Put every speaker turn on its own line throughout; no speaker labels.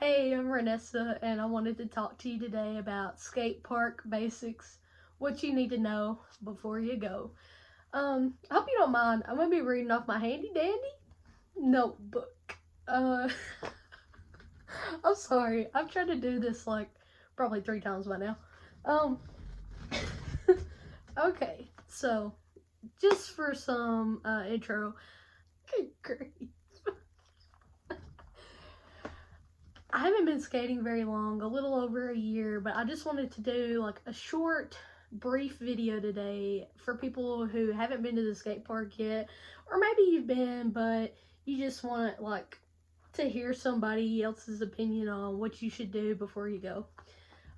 Hey, I'm Renessa, and I wanted to talk to you today about skate park basics, what you need to know before you go. I hope you don't mind. I'm gonna be reading off my handy dandy notebook. Uh, I'm sorry. I've tried to do this like probably 3 times by now. Um, okay, so just for some intro. Good grief. I haven't been skating very long, a little over a year, but I just wanted to do like a short, brief video today for people who haven't been to the skate park yet, or maybe you've been, but you just want like to hear somebody else's opinion on what you should do before you go.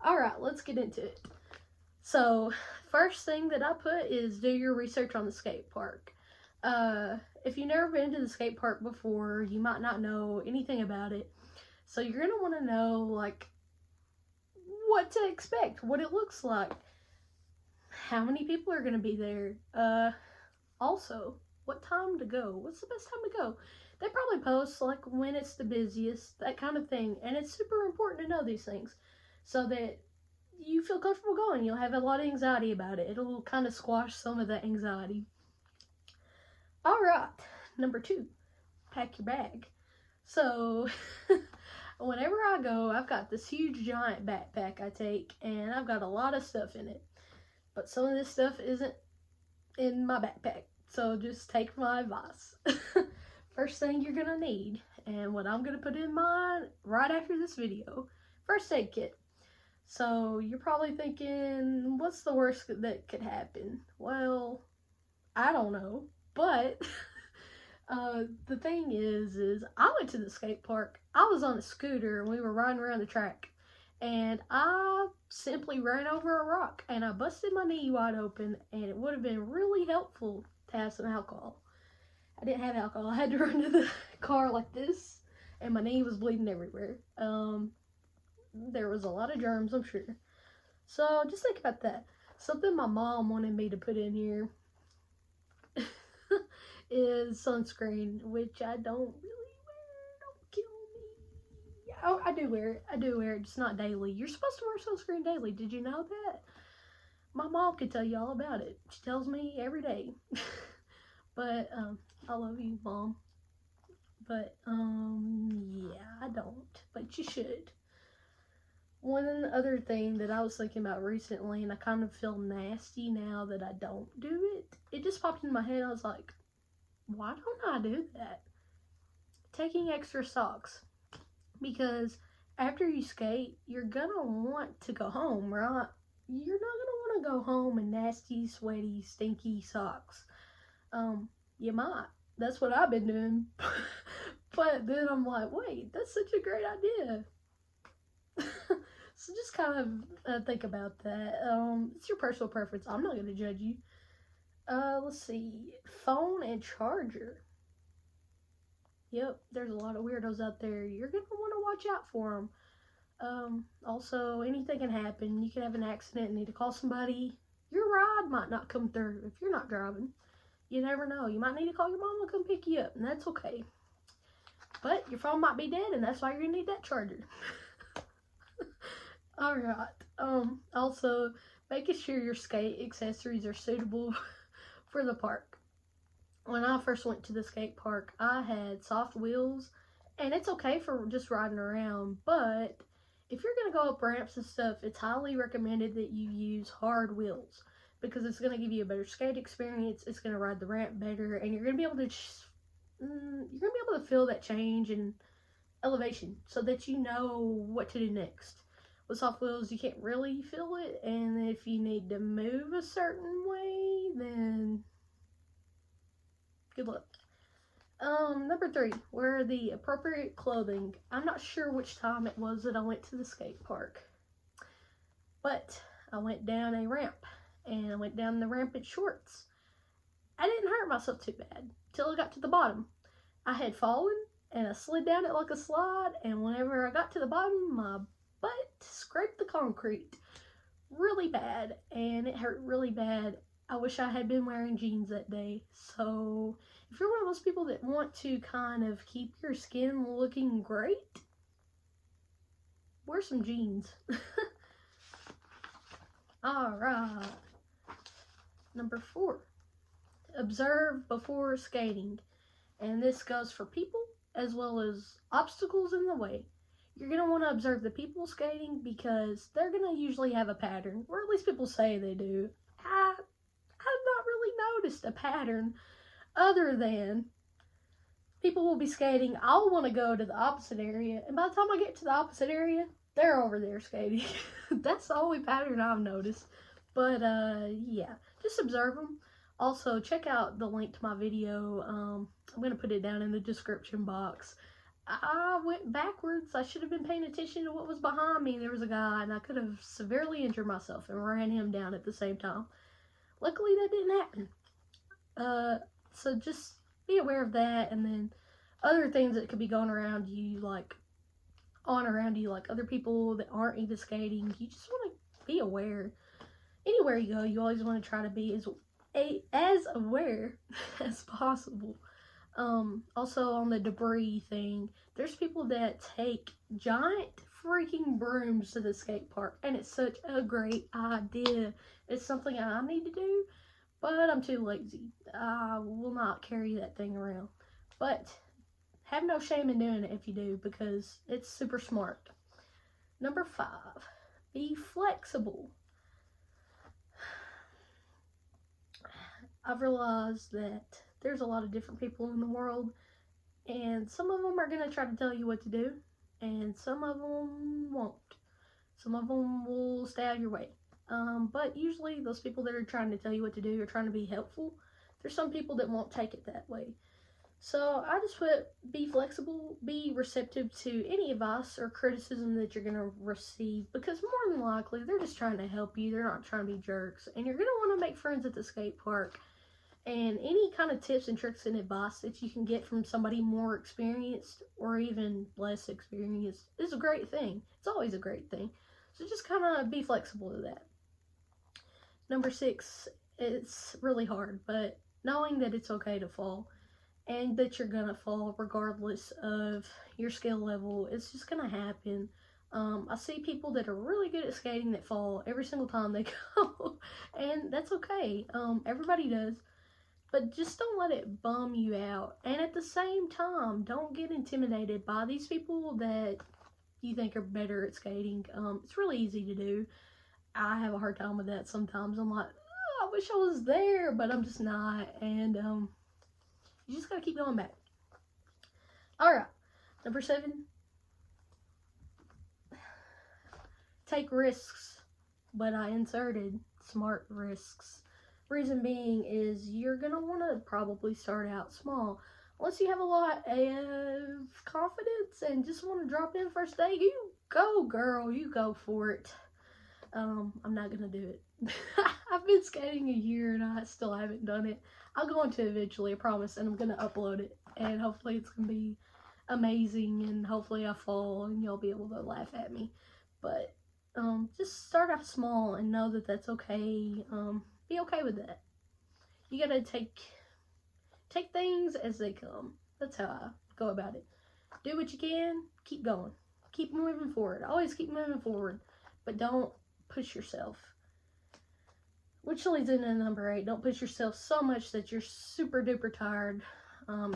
All right, let's get into it. So, first thing that I put is do your research on the skate park. If you've never been to the skate park before, you might not know anything about it. So you're going to want to know, like, what to expect, what it looks like, how many people are going to be there, also, what time to go, what's the best time to go. They probably post, like, when it's the busiest, that kind of thing, and it's super important to know these things so that you feel comfortable going. You'll have a lot of anxiety about it. It'll kind of squash some of that anxiety. All right, number 2, pack your bag. So, whenever I go, I've got this huge giant backpack I take, and I've got a lot of stuff in it. But some of this stuff isn't in my backpack, so just take my advice. First thing you're gonna need, and what I'm gonna put in mine right after this video, first aid kit. So, you're probably thinking, what's the worst that could happen? Well, I don't know, but... the thing is I went to the skate park. I was on a scooter and we were riding around the track, and I simply ran over a rock and I busted my knee wide open, and it would have been really helpful to have some alcohol. I didn't have alcohol. I had to run to the car like this, and my knee was bleeding everywhere. There was a lot of germs, I'm sure. So just think about that. Something my mom wanted me to put in here is sunscreen, which I don't really wear. Don't kill me. Oh, I do wear it, just not daily. You're supposed to wear sunscreen daily. Did you know that? My mom could tell you all about it. She tells me every day. But I love you, Mom. But yeah, I don't, but you should. One other thing that I was thinking about recently, and I kind of feel nasty now that I don't do it. It just popped in my head. I was like, why don't I do that? Taking extra socks. Because after you skate, you're gonna want to go home, right? You're not gonna want to go home in nasty, sweaty, stinky socks. You might. That's what I've been doing. But then I'm like, wait, that's such a great idea. So just kind of think about that. It's your personal preference. I'm not gonna judge you. Let's see. Phone and charger. Yep, there's a lot of weirdos out there. You're gonna want to watch out for them. Also, anything can happen. You can have an accident and need to call somebody. Your ride might not come through if you're not driving. You never know. You might need to call your mom to come pick you up, and that's okay. But your phone might be dead, and that's why you're gonna need that charger. Alright. Also, making sure your skate accessories are suitable for the park. When I first went to the skate park, I had soft wheels, and it's okay for just riding around, but if you're going to go up ramps and stuff, it's highly recommended that you use hard wheels, because it's going to give you a better skate experience, it's going to ride the ramp better, and you're going to be able to feel that change in elevation so that you know what to do next. With soft wheels, you can't really feel it, and if you need to move a certain way, then good luck. Number 3, wear the appropriate clothing. I'm not sure which time it was that I went to the skate park, but I went down a ramp, and I went down the ramp in shorts. I didn't hurt myself too bad till I got to the bottom. I had fallen, and I slid down it like a slide, and whenever I got to the bottom, my butt scraped the concrete really bad, and it hurt really bad. I wish I had been wearing jeans that day. So if you're one of those people that want to kind of keep your skin looking great, wear some jeans. Alright. Number 4. Observe before skating. And this goes for people as well as obstacles in the way. You're going to want to observe the people skating because they're going to usually have a pattern, or at least people say they do. I've not really noticed a pattern other than people will be skating. I'll want to go to the opposite area, and by the time I get to the opposite area, they're over there skating. That's the only pattern I've noticed. But yeah, just observe them. Also, check out the link to my video. I'm going to put it down in the description box. I went backwards. I should have been paying attention to what was behind me. There was a guy, and I could have severely injured myself and ran him down at the same time. Luckily, that didn't happen. So just be aware of that, and then other things that could be going around you, like other people that aren't into skating. You just want to be aware. Anywhere you go, you always want to try to be as aware as possible. Also on the debris thing, there's people that take giant freaking brooms to the skate park, and it's such a great idea. It's something I need to do, but I'm too lazy. I will not carry that thing around. But have no shame in doing it if you do, because it's super smart. Number 5, be flexible. I've realized that there's a lot of different people in the world, and some of them are going to try to tell you what to do, and some of them won't. Some of them will stay out of your way. But usually those people that are trying to tell you what to do are trying to be helpful. There's some people that won't take it that way. So I just put, be flexible, be receptive to any advice or criticism that you're going to receive, because more than likely they're just trying to help you. They're not trying to be jerks, and you're going to want to make friends at the skate park. And any kind of tips and tricks and advice that you can get from somebody more experienced or even less experienced is a great thing. It's always a great thing. So just kind of be flexible to that. Number 6, it's really hard, but knowing that it's okay to fall and that you're going to fall regardless of your skill level, it's just going to happen. I see people that are really good at skating that fall every single time they go, and that's okay. Everybody does. But just don't let it bum you out. And at the same time, don't get intimidated by these people that you think are better at skating. It's really easy to do. I have a hard time with that sometimes. I'm like, oh, I wish I was there, but I'm just not. And you just gotta keep going back. Alright, number 7. Take risks. But I inserted smart risks. Reason being is you're going to want to probably start out small. Unless you have a lot of confidence and just want to drop in first day, you go, girl. You go for it. I'm not going to do it. I've been skating a year and I still haven't done it. I'm going to eventually, I promise, and I'm going to upload it. And hopefully it's going to be amazing, and hopefully I fall and you'll be able to laugh at me. But just start off small and know that that's okay. Be okay with that. You gotta take things as they come. That's how I go about it. Do what you can. Keep going. Keep moving forward. Always keep moving forward. But don't push yourself. Which leads into number 8. Don't push yourself so much that you're super duper tired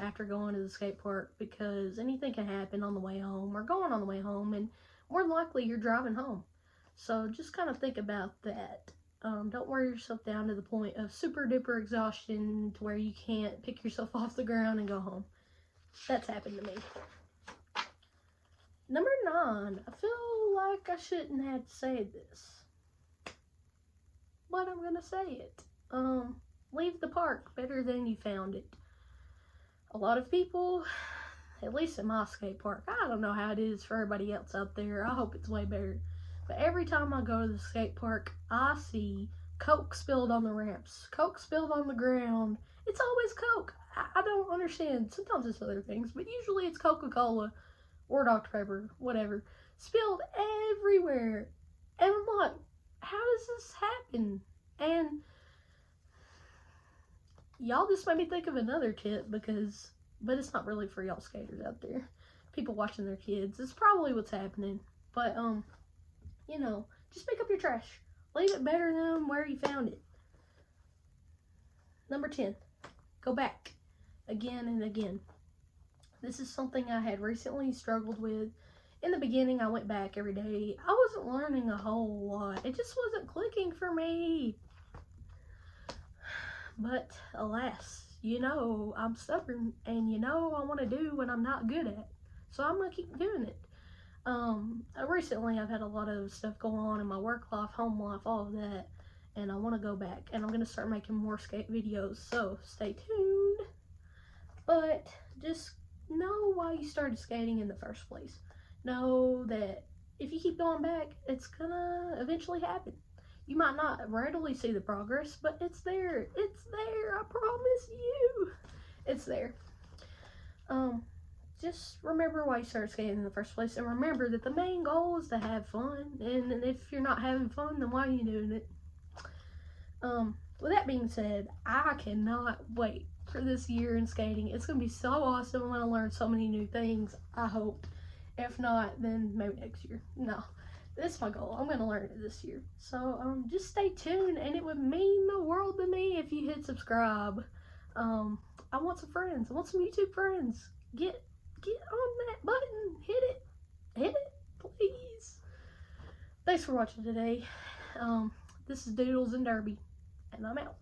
after going to the skate park, because anything can happen on the way home or going on the way home, and more than likely you're driving home. So just kind of think about that. Don't wear yourself down to the point of super duper exhaustion to where you can't pick yourself off the ground and go home. That's happened to me. Number 9. I feel like I shouldn't have to say this, but I'm gonna say it. Leave the park better than you found it. A lot of people, at least in my skate park, I don't know how it is for everybody else out there. I hope it's way better. But every time I go to the skate park, I see Coke spilled on the ramps, Coke spilled on the ground. It's always Coke. I don't understand. Sometimes it's other things, but usually it's Coca-Cola or Dr. Pepper, whatever, spilled everywhere. And I'm like, how does this happen? And y'all just made me think of another tip, but it's not really for y'all skaters out there. People watching their kids. It's probably what's happening. But, you know, just pick up your trash. Leave it better than where you found it. Number 10, go back again and again. This is something I had recently struggled with. In the beginning, I went back every day. I wasn't learning a whole lot. It just wasn't clicking for me. But alas, you know, I'm stubborn, and you know I want to do what I'm not good at. So I'm going to keep doing it. Recently I've had a lot of stuff going on in my work life, home life, all of that. And I want to go back, and I'm going to start making more skate videos. So stay tuned. But just know why you started skating in the first place. Know that if you keep going back, it's gonna eventually happen. You might not readily see the progress, but it's there. It's there. I promise you. It's there. Just remember why you started skating in the first place, and remember that the main goal is to have fun. And if you're not having fun, then why are you doing it? With that being said, I cannot wait for this year in skating. It's gonna be so awesome. I'm gonna learn so many new things, I hope. If not, then maybe next year. No, this is my goal. I'm gonna learn it this year. So just stay tuned, and it would mean the world to me if you hit subscribe. I want some friends. I want some YouTube friends. Get on that button. Hit it, please. Thanks for watching today. This is Doodles and Derby, and I'm out.